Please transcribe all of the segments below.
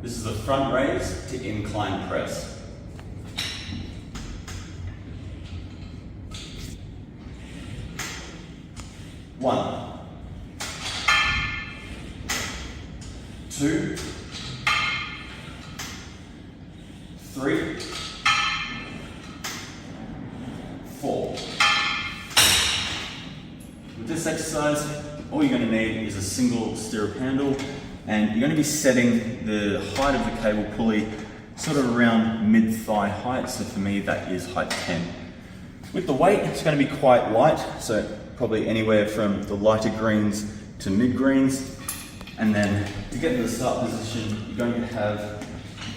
This is a front raise to incline press. 1, 2, 3, 4. With this exercise, all you're going to need is a single stirrup handle, and you're going to be setting the height of the cable pulley sort of around mid-thigh height. So for me, that is height 10. With the weight, it's going to be quite light, so probably anywhere from the lighter greens to mid-greens. And then to get to the start position, you're going to have,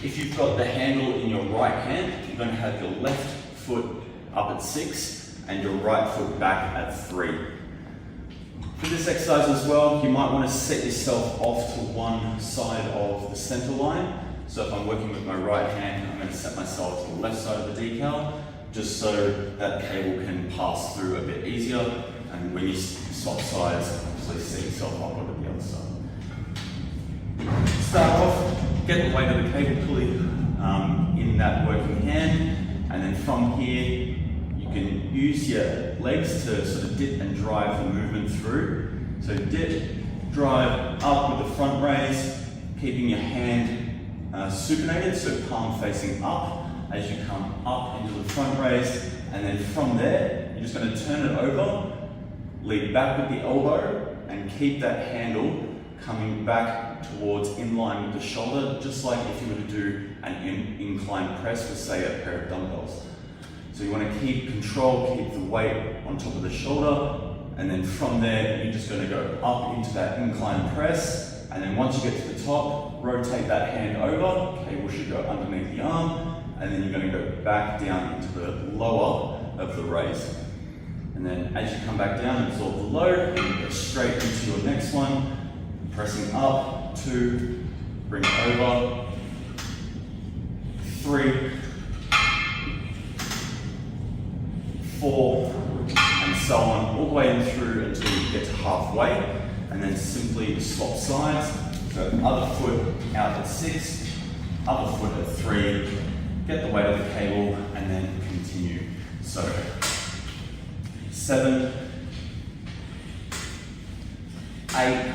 if you've got the handle in your right hand, you're going to have your left foot up at 6 and your right foot back at 3. For this exercise as well, you might want to set yourself off to one side of the center line. So if I'm working with my right hand, I'm going to set myself to the left side of the decal, just so that cable can pass through a bit easier. And when you swap sides, obviously set yourself up onto the other side. Start off, get the weight of the cable pulley in that working hand, and then from here, you can use your legs to sort of dip and drive the movement through. So dip, drive up with the front raise, keeping your hand supinated, so palm facing up as you come up into the front raise, and then from there, you're just going to turn it over, lead back with the elbow, and keep that handle coming back towards in line with the shoulder, just like if you were to do an incline press with, say, a pair of dumbbells. So you want to keep control, keep the weight on top of the shoulder, and then from there, you're just going to go up into that incline press, and then once you get to the top, rotate that hand over, cable should go underneath the arm, and then you're going to go back down into the lower of the raise. And then as you come back down, absorb the load, and you go straight into your next one, pressing up, 2, bring it over, 3, 4, and so on, all the way in through until you get to halfway, and then simply swap sides. So other foot out at 6, other foot at 3, get the weight of the cable, and then continue. So 7, 8,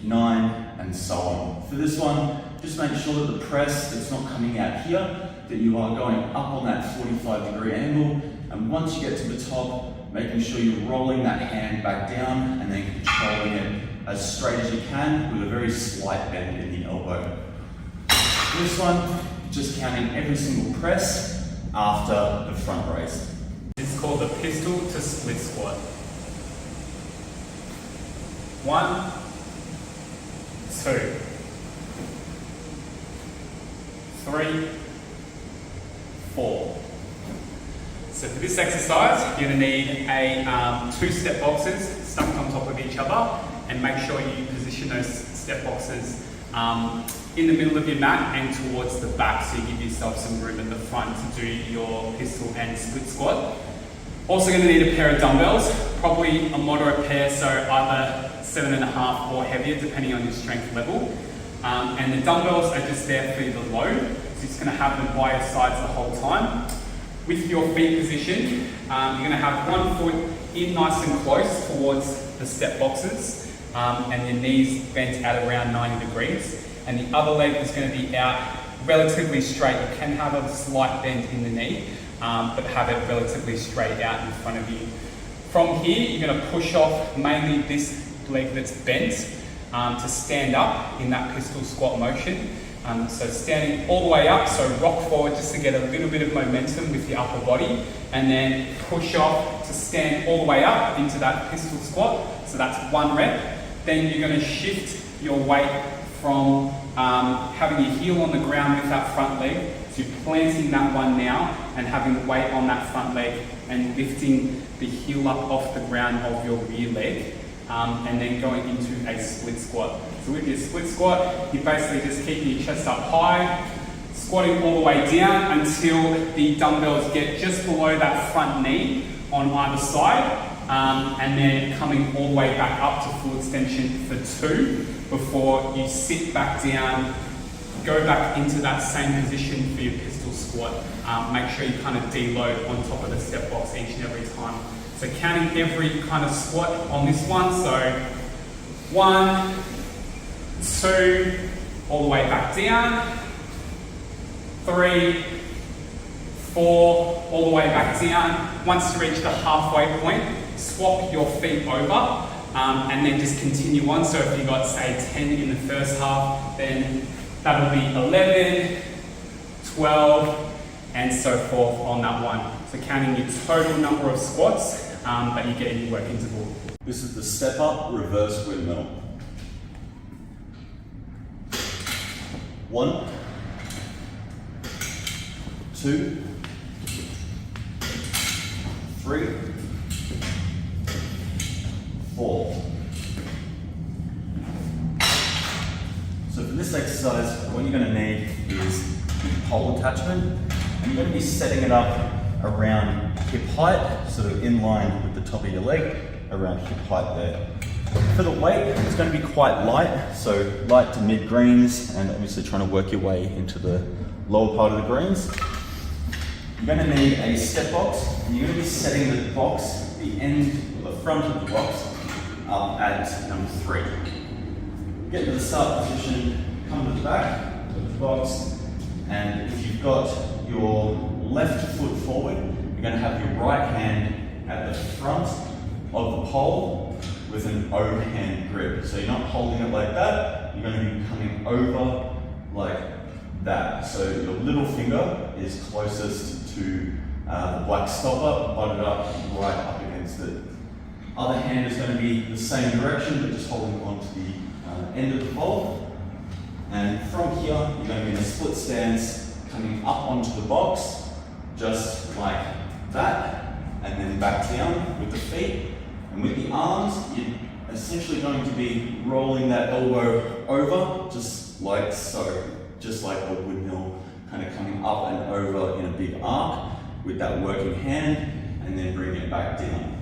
9, and so on. For this one, just make sure that the press that's not coming out here, that you are going up on that 45-degree angle, and once you get to the top, making sure you're rolling that hand back down and then controlling it as straight as you can with a very slight bend in the elbow. This one, just counting every single press after the front raise. It's called the pistol to split squat. 1, 2, 3, 4. So for this exercise, you're going to need a 2 step boxes stuck on top of each other, and make sure you position those step boxes in the middle of your mat and towards the back, so you give yourself some room at the front to do your pistol and split squat. Also going to need a pair of dumbbells, probably a moderate pair, so either 7.5 or heavier, depending on your strength level. And the dumbbells are just there for the load, so you're just going to have them by your sides the whole time. With your feet positioned, you're going to have one foot in nice and close towards the step boxes, and your knees bent at around 90 degrees. And the other leg is going to be out relatively straight. You can have a slight bend in the knee, but have it relatively straight out in front of you. From here, you're going to push off mainly this leg that's bent to stand up in that pistol squat motion. So standing all the way up, so rock forward just to get a little bit of momentum with your upper body, and then push off to stand all the way up into that pistol squat. So that's 1 rep. Then you're going to shift your weight from having your heel on the ground with that front leg to planting that one now and having the weight on that front leg and lifting the heel up off the ground of your rear leg, and then going into a split squat. So with your split squat, you're basically just keeping your chest up high, squatting all the way down until the dumbbells get just below that front knee on either side, and then coming all the way back up to full extension for 2 before you sit back down, go back into that same position for your pistol squat. Make sure you kind of deload on top of the step box each and every time. So counting every kind of squat on this one, so 1, 2, all the way back down, 3, 4, all the way back down. Once you reach the halfway point, swap your feet over and then just continue on. So if you got, say, 10 in the first half, then that'll be 11, 12, and so forth on that one. So counting your total number of squats that you get in your work interval. This is the step up reverse windmill. 1, 2, 3, 4. So for this exercise, what you're going to need is the pole attachment, and you're going to be setting it up around hip height, sort of in line with the top of your leg, around hip height there. For the weight, it's going to be quite light, so light to mid greens, and obviously trying to work your way into the lower part of the greens. You're going to need a step box, and you're going to be setting the box, the end, or the front of the box, up at number 3. Get to the start position, come to the back of the box, and if you've got your left foot forward, you're going to have your right hand at the front of the pole with an overhand grip. So you're not holding it like that, you're going to be coming over like that. So your little finger is closest to the black stopper, butted up right up against it. Other hand is going to be the same direction, but just holding onto the end of the pole. And from here, you're going to be in a split stance, coming up onto the box, just like that, and then back down with the feet. And with the arms, you're essentially going to be rolling that elbow over, just like so, just like a windmill, kind of coming up and over in a big arc with that working hand, and then bringing it back down.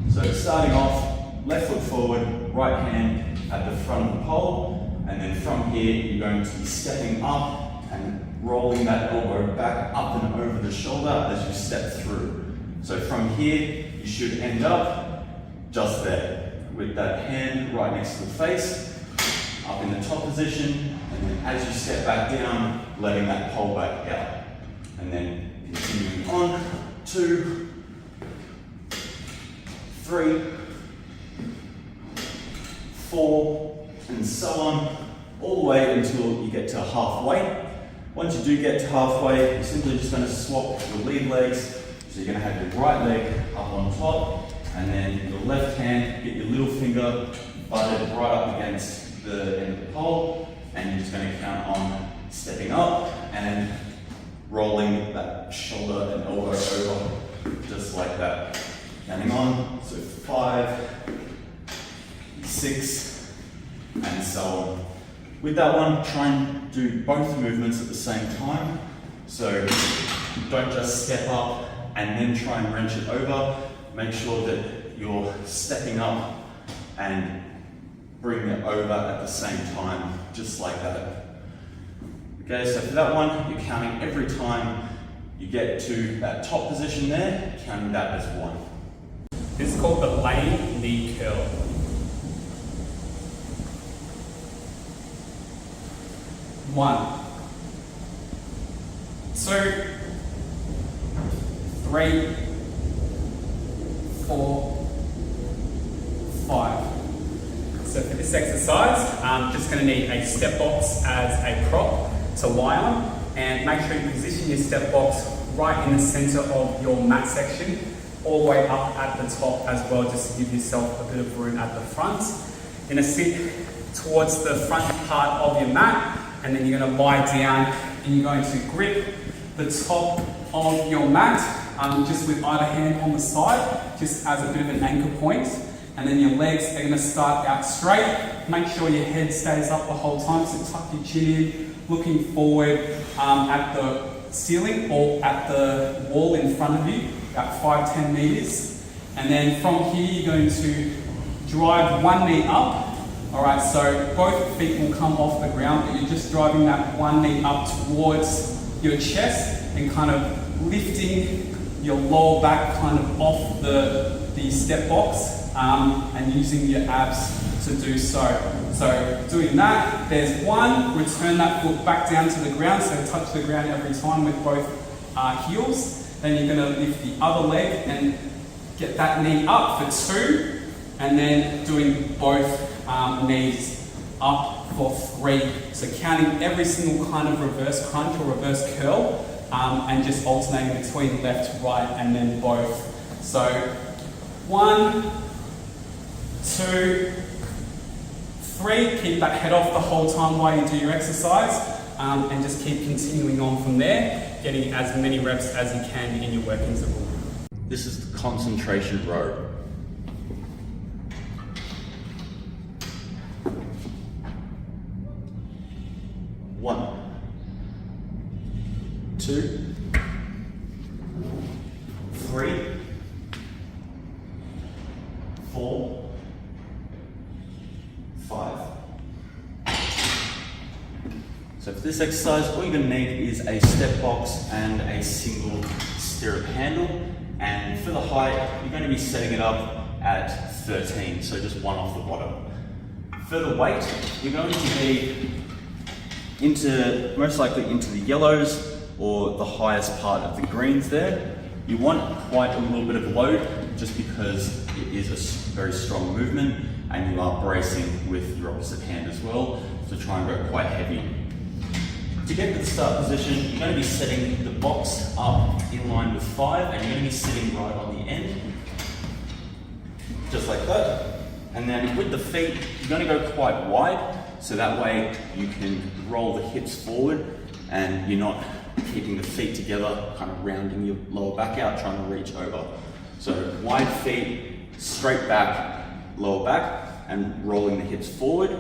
So starting off, left foot forward, right hand at the front of the pole, and then from here, you're going to be stepping up and rolling that elbow back up and over the shoulder as you step through. So from here, you should end up just there, with that hand right next to the face, up in the top position, and then as you step back down, letting that pole back out. And then continuing on, 2, 3, 4, and so on, all the way until you get to halfway. Once you do get to halfway, you're simply just going to swap your lead legs. So you're going to have your right leg up on top, and then your left hand, get your little finger butted right up against the end of the pole, and you're just going to count on stepping up and rolling that shoulder and elbow over, just like that. Counting on, so 5, 6, and so on. With that one, try and do both movements at the same time. So don't just step up and then try and wrench it over. Make sure that you're stepping up and bringing it over at the same time, just like that. Okay, so for that one, you're counting every time you get to that top position there, counting that as 1. This is called the lane knee curl. 1, 2, 3, 4, 5. So for this exercise, I'm just going to need a step box as a prop to lie on, and make sure you position your step box right in the center of your mat section, all the way up at the top as well, just to give yourself a bit of room at the front. You're going to sit towards the front part of your mat, and then you're going to lie down and you're going to grip the top of your mat, just with either hand on the side, just as a bit of an anchor point. And then your legs are going to start out straight. Make sure your head stays up the whole time, so tuck your chin in, looking forward at the ceiling or at the wall in front of you, about 5-10 meters. And then from here, you're going to drive one knee up. All right, so both feet will come off the ground, but you're just driving that one knee up towards your chest and kind of lifting your lower back kind of off the step box and using your abs to do so. So doing that, there's one, return that foot back down to the ground, so touch the ground every time with both heels. Then you're going to lift the other leg and get that knee up for 2, and then doing both knees up for 3. So counting every single kind of reverse crunch or reverse curl and just alternating between left, right, and then both. So 1, 2, 3, keep that head off the whole time while you do your exercise and just keep continuing on from there, getting as many reps as you can in your work interval. This is the concentration row. One, 2, 3, 4, 5. So for this exercise, all you're going to need is a step box and a single stirrup handle. And for the height, you're going to be setting it up at 13, so just one off the bottom. For the weight, you're going to be most likely into the yellows or the highest part of the greens there. You want quite a little bit of load just because it is a very strong movement and you are bracing with your opposite hand as well to try and go quite heavy. To get to the start position, you're going to be setting the box up in line with 5 and you're going to be sitting right on the end, just like that. And then with the feet, you're going to go quite wide, so that way you can roll the hips forward and you're not keeping the feet together, kind of rounding your lower back out, trying to reach over. So wide feet, straight back, lower back, and rolling the hips forward.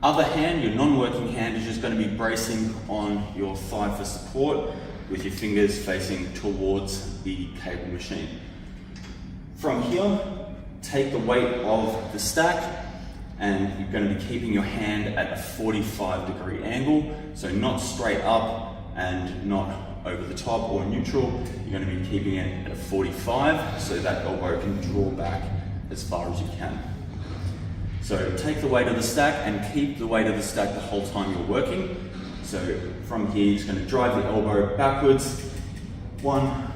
Other hand, your non-working hand, is just going to be bracing on your thigh for support with your fingers facing towards the cable machine. From here, take the weight of the stack and you're going to be keeping your hand at a 45-degree angle, so not straight up and not over the top or neutral. You're going to be keeping it at a 45 so that elbow can draw back as far as you can. So take the weight of the stack and keep the weight of the stack the whole time you're working. So from here, you're just going to drive the elbow backwards. 1,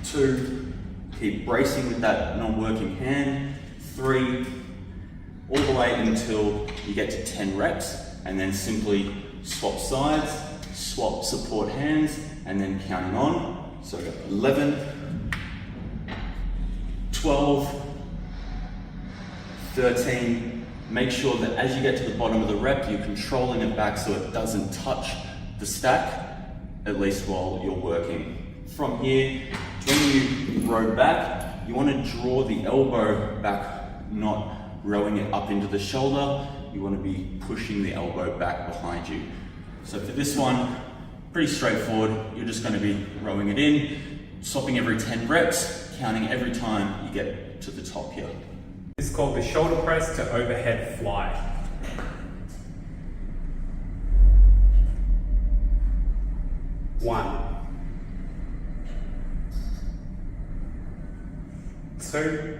2, keep bracing with that non-working hand. 3, all the way until you get to 10 reps, and then simply swap sides, swap support hands, and then counting on. So 11, 12, 13, make sure that as you get to the bottom of the rep, you're controlling it back so it doesn't touch the stack, at least while you're working. From here, when you row back, you want to draw the elbow back, not rowing it up into the shoulder. You want to be pushing the elbow back behind you. So for this one, pretty straightforward. You're just going to be rowing it in, swapping every 10 reps, counting every time you get to the top here. This is called the shoulder press to overhead fly. One, 2,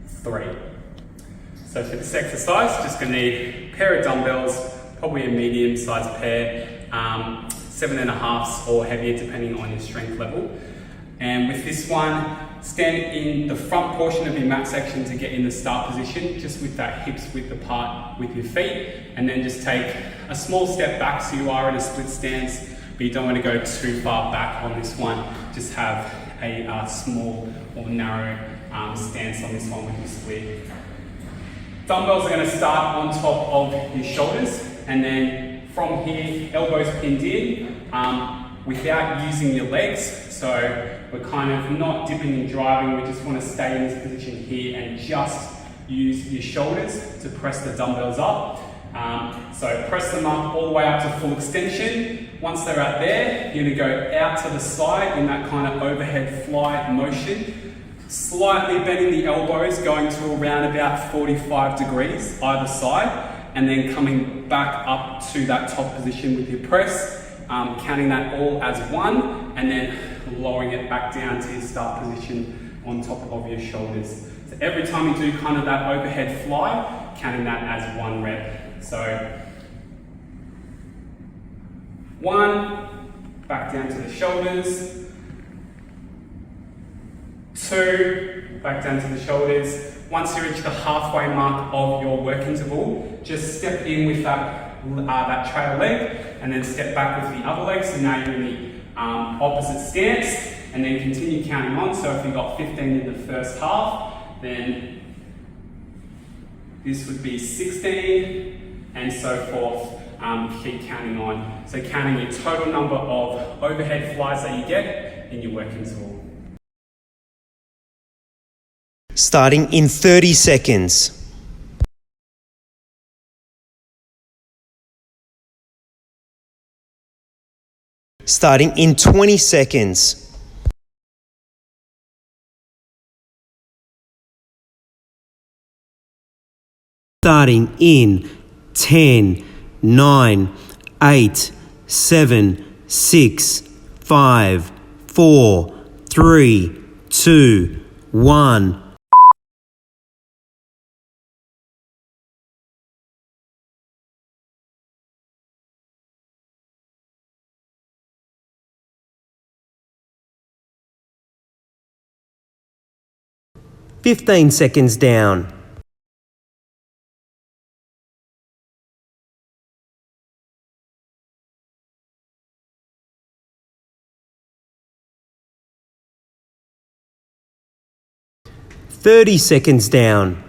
3. So for this exercise, just going to need a pair of dumbbells, probably a medium-sized pair, 7.5s or heavier depending on your strength level. And with this one, stand in the front portion of your mat section to get in the start position, just with that hips width apart with your feet, and then just take a small step back so you are in a split stance, but you don't want to go too far back on this one. Just have a small or narrow stance on this one with your split. Dumbbells are going to start on top of your shoulders, and then from here, elbows pinned in without using your legs. So we're kind of not dipping and driving, we just want to stay in this position here and just use your shoulders to press the dumbbells up. So press them up all the way up to full extension. Once they're out there, you're going to go out to the side in that kind of overhead fly motion, slightly bending the elbows, going to around about 45 degrees either side, and then coming back up to that top position with your press, counting that all as one, and then lowering it back down to your start position on top of your shoulders. So every time you do kind of that overhead fly, counting that as one rep. So 1, back down to the shoulders. 2, back down to the shoulders. Once you reach the halfway mark of your work interval, just step in with that trail leg and then step back with the other leg. So now you're in the opposite stance, and then continue counting on. So if you got 15 in the first half, then this would be 16 and so forth. Keep counting on. So counting your total number of overhead flies that you get in your work interval. Starting in 30 seconds. Starting in 20 seconds. Starting in 10, 9, 8, 7, 6, 5, 4, 3, 2, 1. "15 seconds down. "30 seconds down.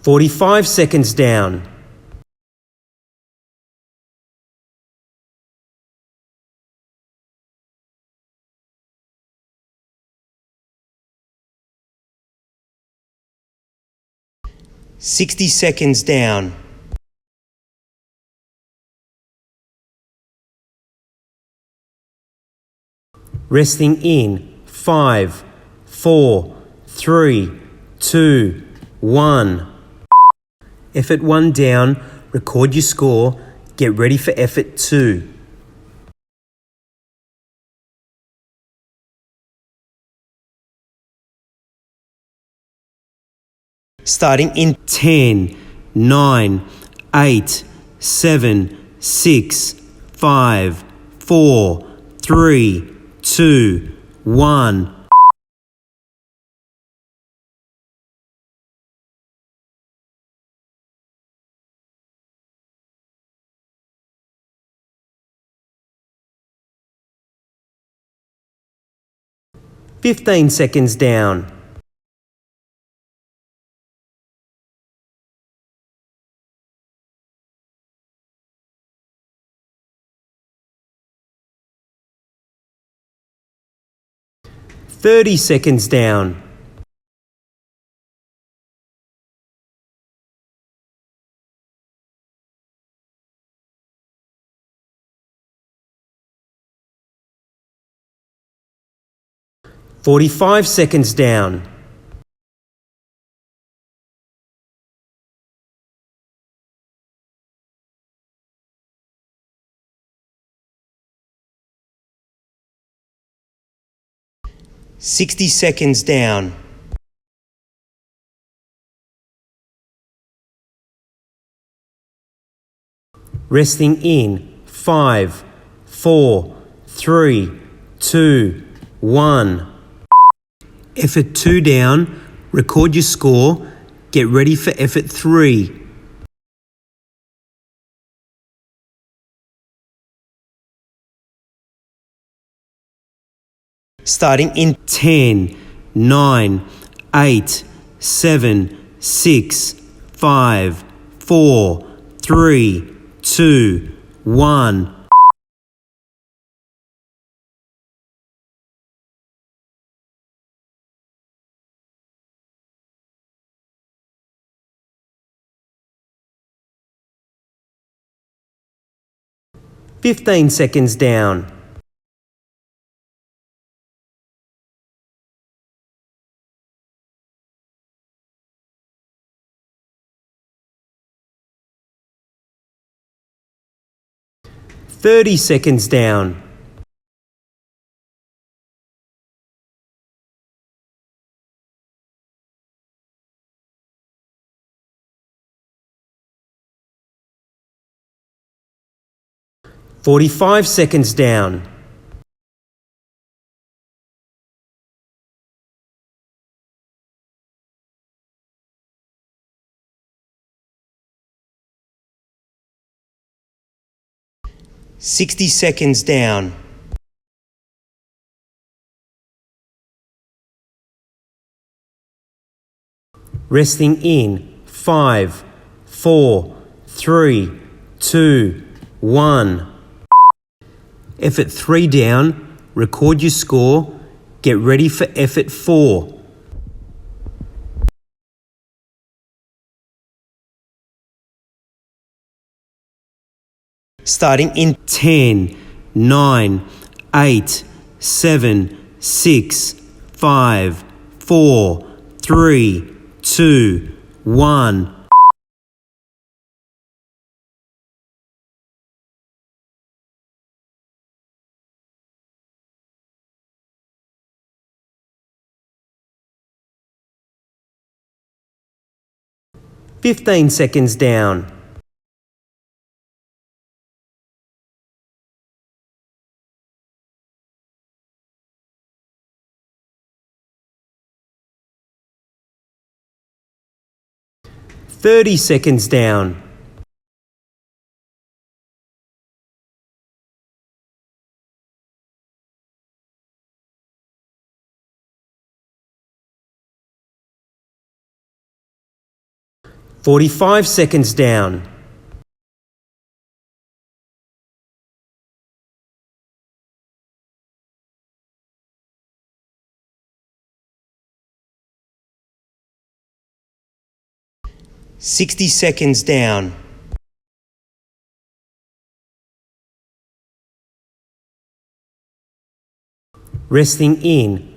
"45 seconds down. "60 seconds down. Resting in 5, 4, 3, 2, 1. Effort 1 down, record your score, get ready for effort 2. Starting in 10, 9, 8, 7, 6, 5, 4, 3, 2, 1. "15 seconds down. "30 seconds down. "45 seconds down. "60 seconds down. Resting in 5, 4, 3, 2, 1. Effort 2 down, record your score, get ready for effort 3. Starting in 10, 9, 8, 7, 6, 5, 4, 3, 2, 1. Fifteen seconds down. 30 seconds down. 45 seconds down. 60 seconds down. 5, 4, 3, 2, 1. Effort 3 down, record your score, get ready for effort 4. Starting in 10, 9, 8, 7, 6, 5, 4, 3, 2, 1. Fifteen seconds down. 30 seconds down. 45 seconds down. 60 seconds down.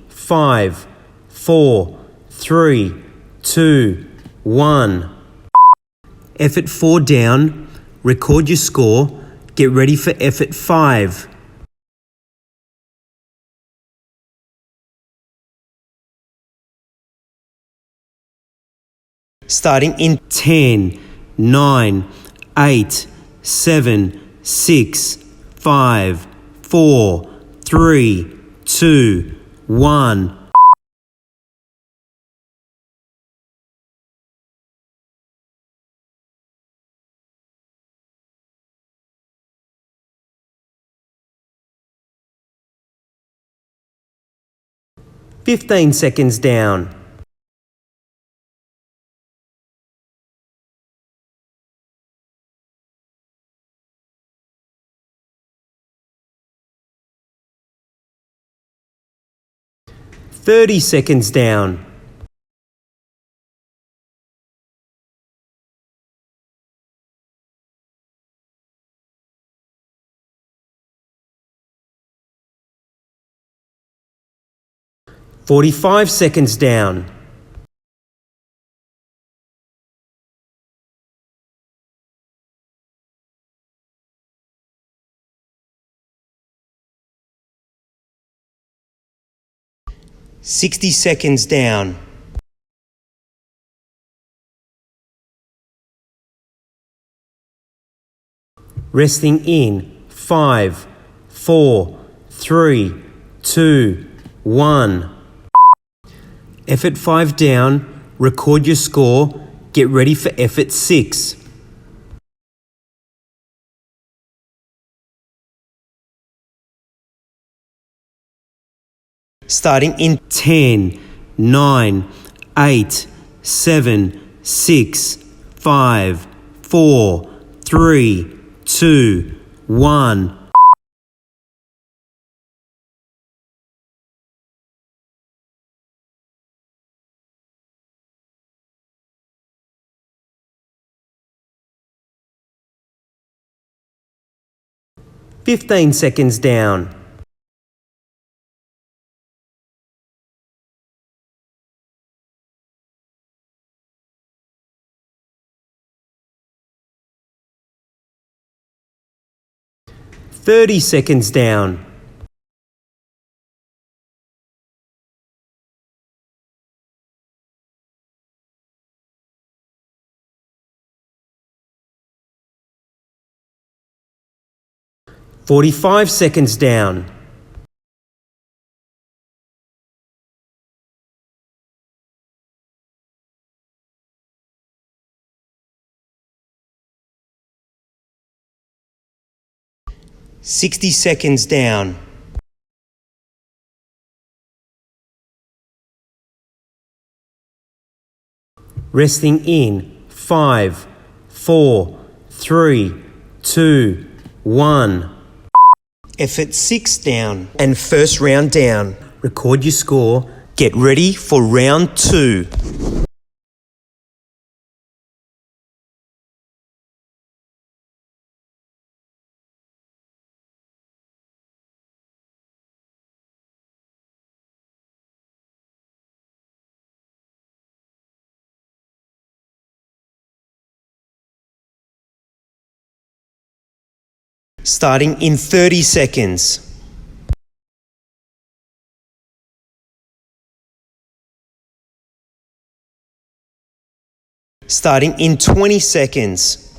5, 4, 3, 2, 1. Effort 4 down, record your score, get ready for effort 5. Starting in 10, 9, 8, 7, 6, 5, 4, 3, 2, 1. Fifteen seconds down. 30 seconds down. 45 seconds down. 60 seconds down. 5, 4, 3, 2, 1. Effort 5 down, record your score, get ready for effort 6. Starting in 10, 9, 8, 7, 6, 5, 4, 3, 2, 1. 15 seconds down. 30 seconds down. 45 seconds down. 60 seconds down. 5, 4, 3, 2, 1. Effort 6 down and first round down. Record your score. Get ready for round 2. Starting in 30 seconds. Starting in 20 seconds.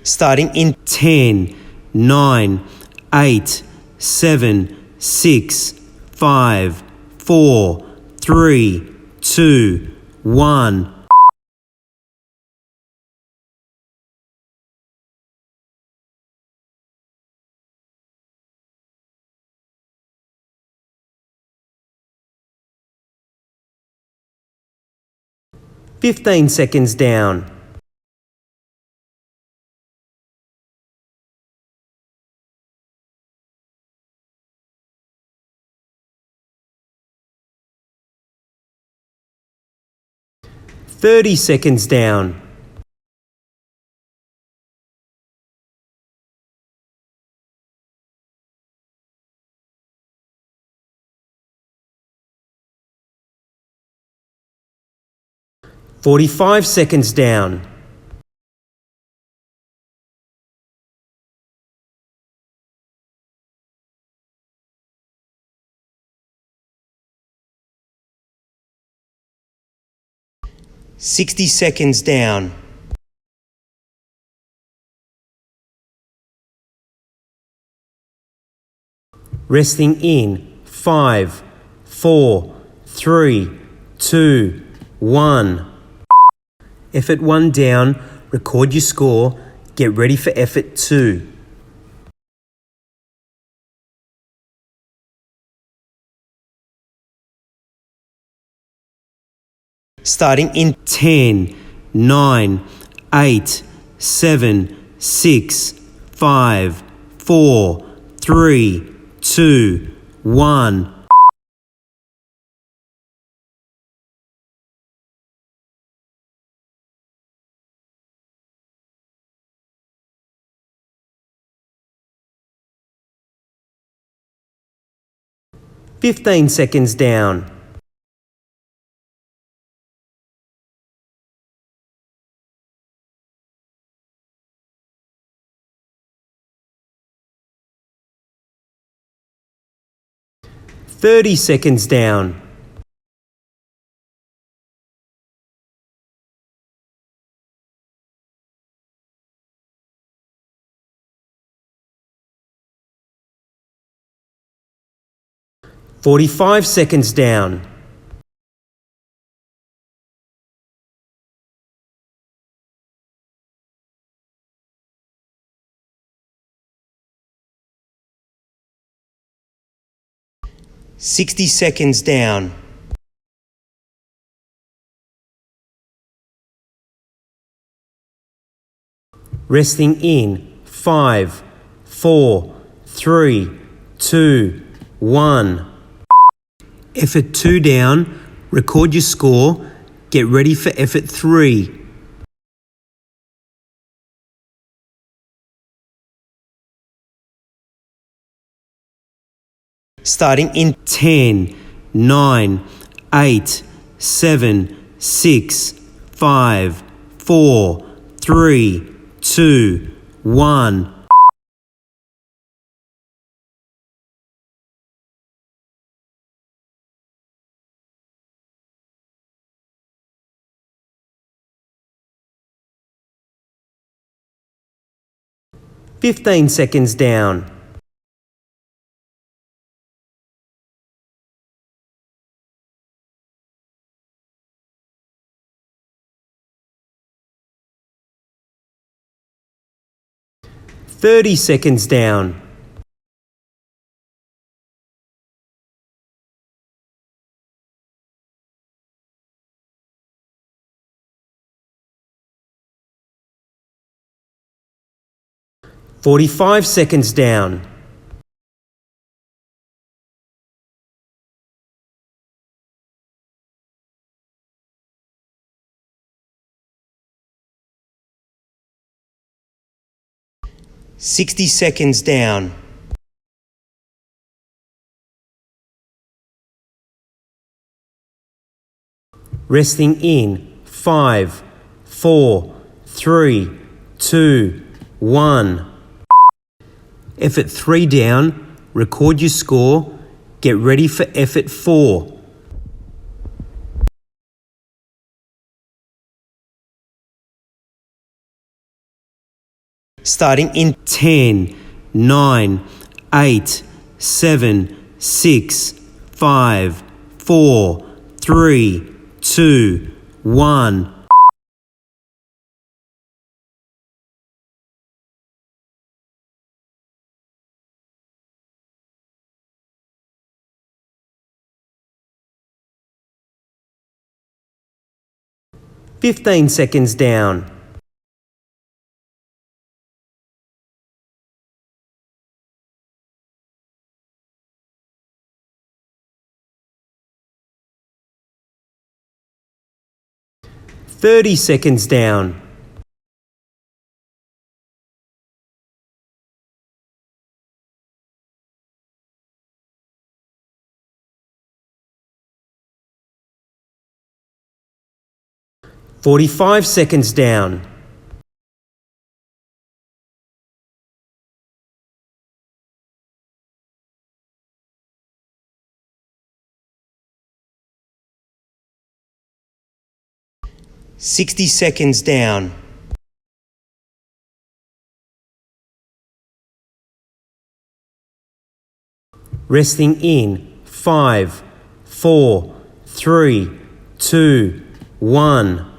Starting in 10, 9, 8, 7, 6, 5, 4, 3, 2, 1. Fifteen seconds down. 30 seconds down. 45 seconds down. 60 seconds down. 5, 4, 3, 2, 1. Effort 1 down. Record your score. Get ready for effort 2. Starting in 10, 9, 8, 7, 6, 5, 4, 3, 2, 1. Fifteen seconds down. 30 seconds down. 45 seconds down. 60 seconds down. Resting in 5, 4, 3, 2, 1. Effort 2 down. Record your score. Get ready for effort 3. Starting in 10, 9, 8, 7, 6, 5, 4, 3, 2, 1. "15 seconds down. "30 seconds down. "45 seconds down. "60 seconds down. Resting in 5, 4, 3, 2, 1. Effort 3 down. Record your score. Get ready for effort 4. Starting in 10, 9, 8, 7, 6, 5, 4, 3, 2, 1. "15 seconds down. "30 seconds down. "45 seconds down. "60 seconds down. Resting in 5, 4, 3, 2, 1.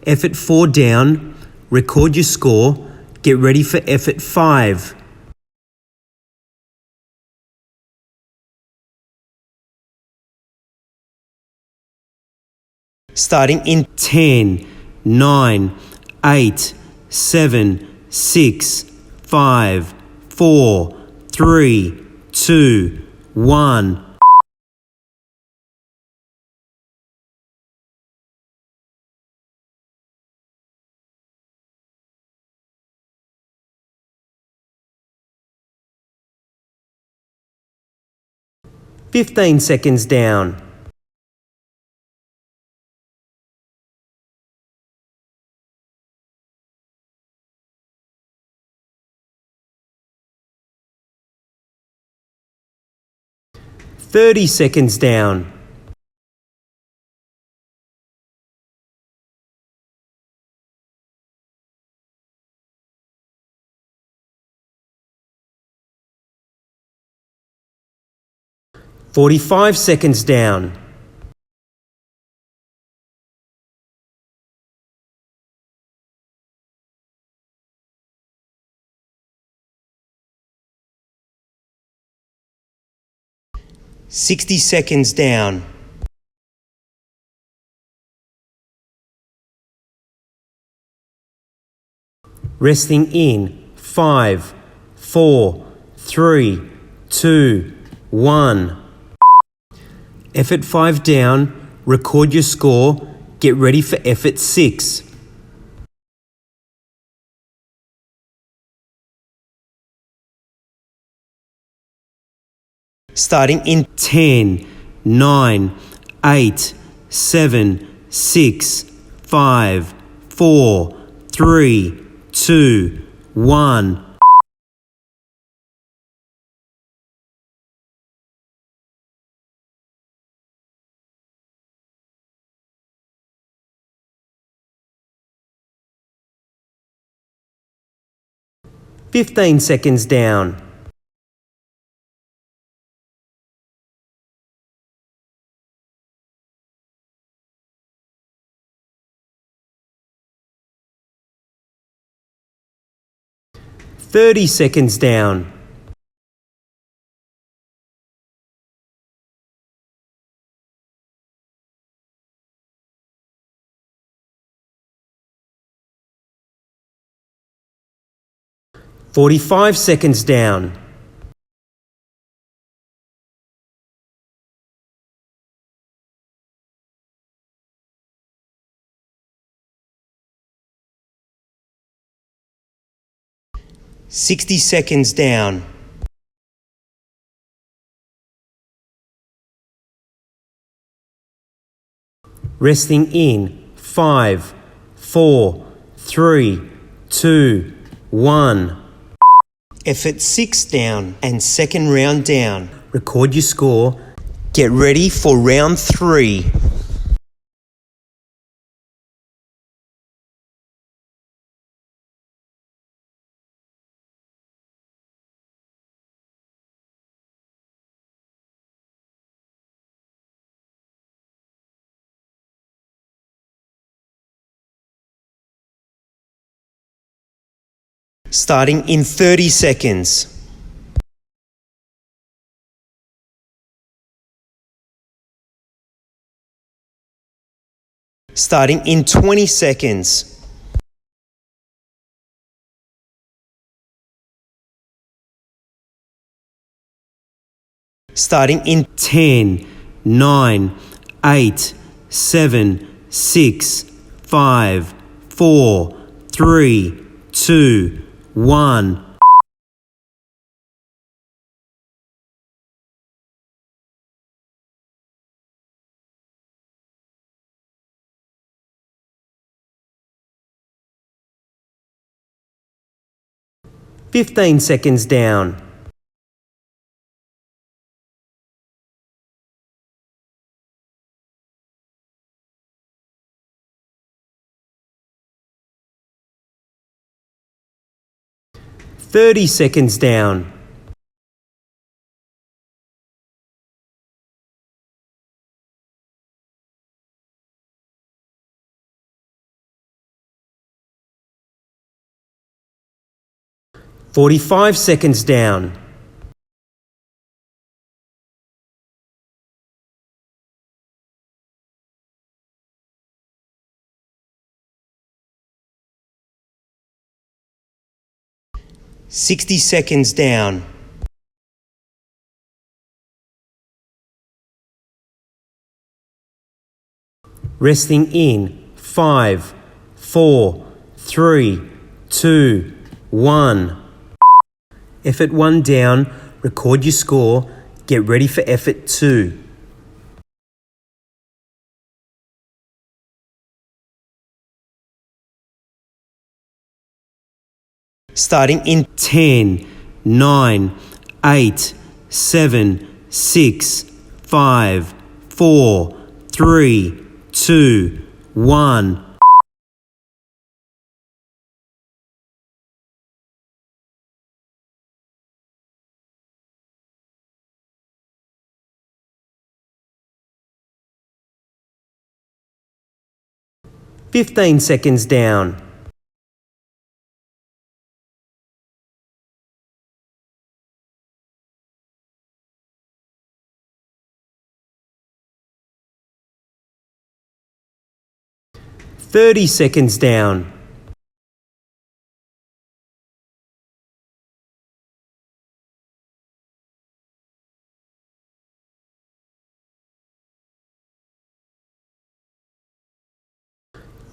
Effort 4 down. Record your score. Get ready for effort 5. Starting in 10, 9, 8, 7, 6, 5, 4, 3, 2, 1. "15 seconds down. "30 seconds down. "45 seconds down. "60 seconds down. Resting in 5, 4, 3, 2, 1. Effort 5 down, record your score, get ready for effort 6. Starting in 10, 9, 8, 7, 6, 5, 4, 3, 2, 1. "15 seconds down. "30 seconds down. "45 seconds down. "60 seconds down. Resting in 5, 4, 3, 2, 1. Effort 6 down and second round down. Record your score. Get ready for round 3. Starting in 30 seconds. Starting in 20 seconds. Starting in 10, 9, 8, 7, 6, 5, 4, 3, 2, 1. "15 seconds down. "30 seconds down. "45 seconds down. "60 seconds down. Resting in 5, 4, 3, 2, 1. Effort 1 down, record your score, get ready for effort 2. Starting in 10, 9, 8, 7, 6, 5, 4, 3, 2, 1. "15 seconds down. "30 seconds down.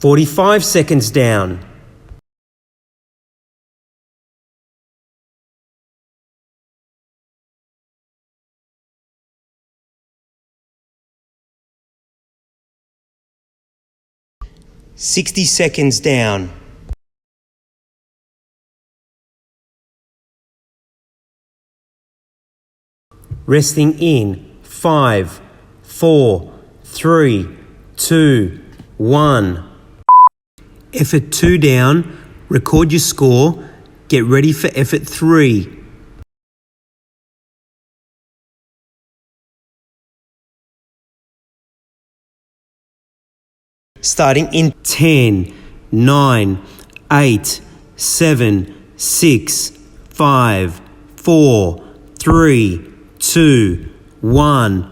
45 seconds down. "60 seconds down. Resting in 5, 4, 3, 2, 1. Effort 2 down. Record your score. Get ready for effort 3. Starting in 10, 9, 8, 7, 6, 5, 4, 3, 2, 1.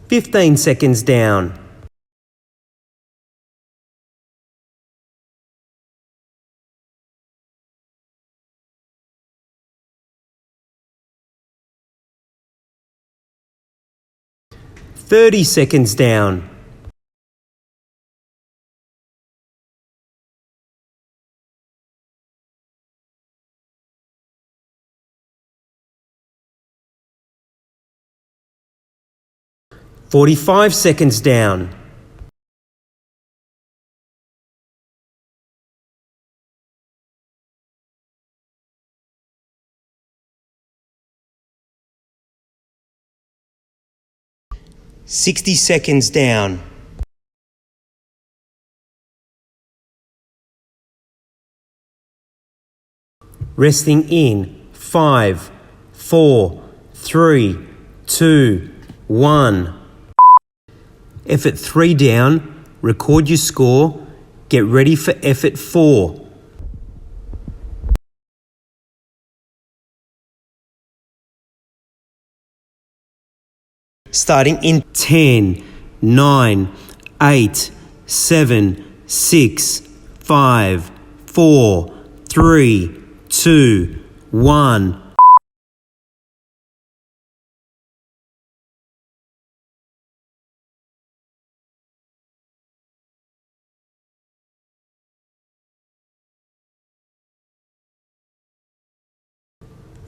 "15 seconds down. "30 seconds down. "45 seconds down. "60 seconds down. Resting in 5, 4, 3, 2, 1. Effort 3 down. Record your score. Get ready for effort 4. Starting in 10, 9, 8, 7, 6, 5, 4, 3, 2, 1.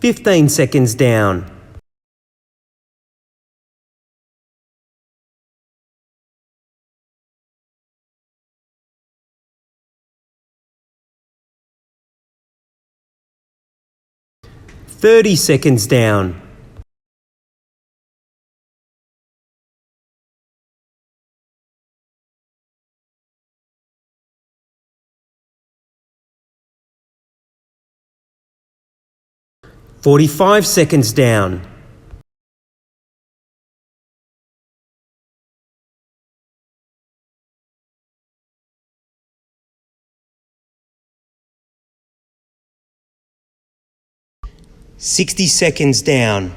"15 seconds down. "30 seconds down. "45 seconds down. "60 seconds down.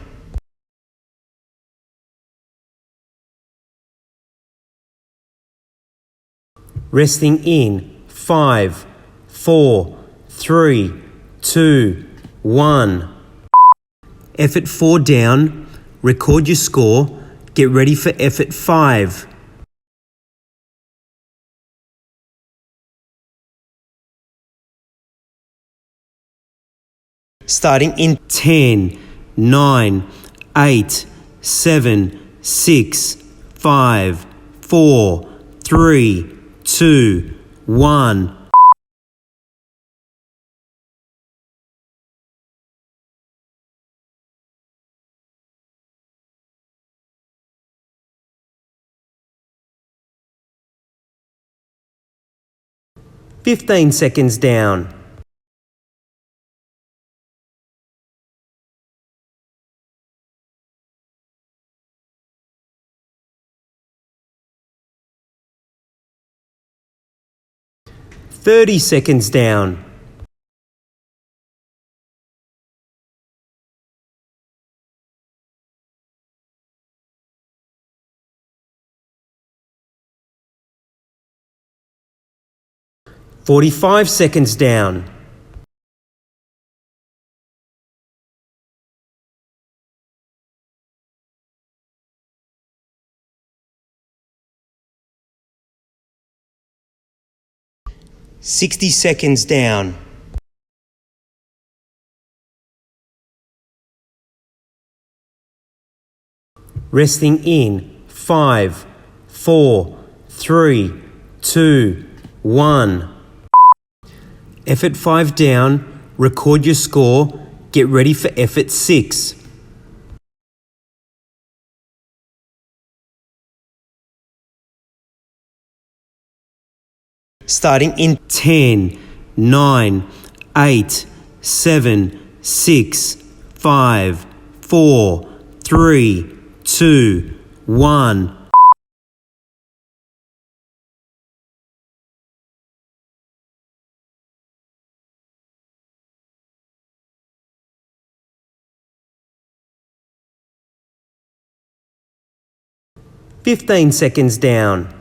Resting in 5, 4, 3, 2, 1. Effort 4 down. Record your score. Get ready for effort 5. Starting in 10, 9, 8, 7, 6, 5, 4, 3, 2, 1. "15 seconds down. "30 seconds down. 45 seconds down. "60 seconds down. Resting in 5, 4, 3, 2, 1. Effort 5 down, record your score, get ready for effort 6. Starting in 10, 9, 8, 7, 6, 5, 4, 3, 2, 1. "15 seconds down.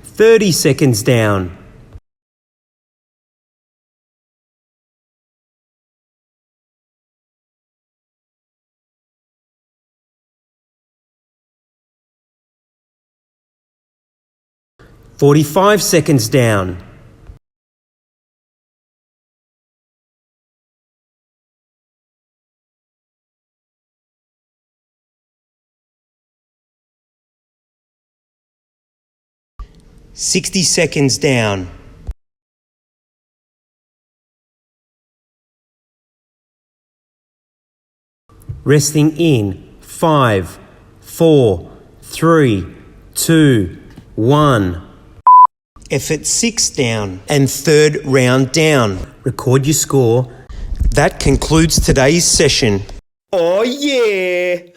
"30 seconds down. "45 seconds down. "60 seconds down. Resting in 5, 4, 3, 2, 1. Effort 6 down and third round down. Record your score. That concludes today's session. Oh yeah!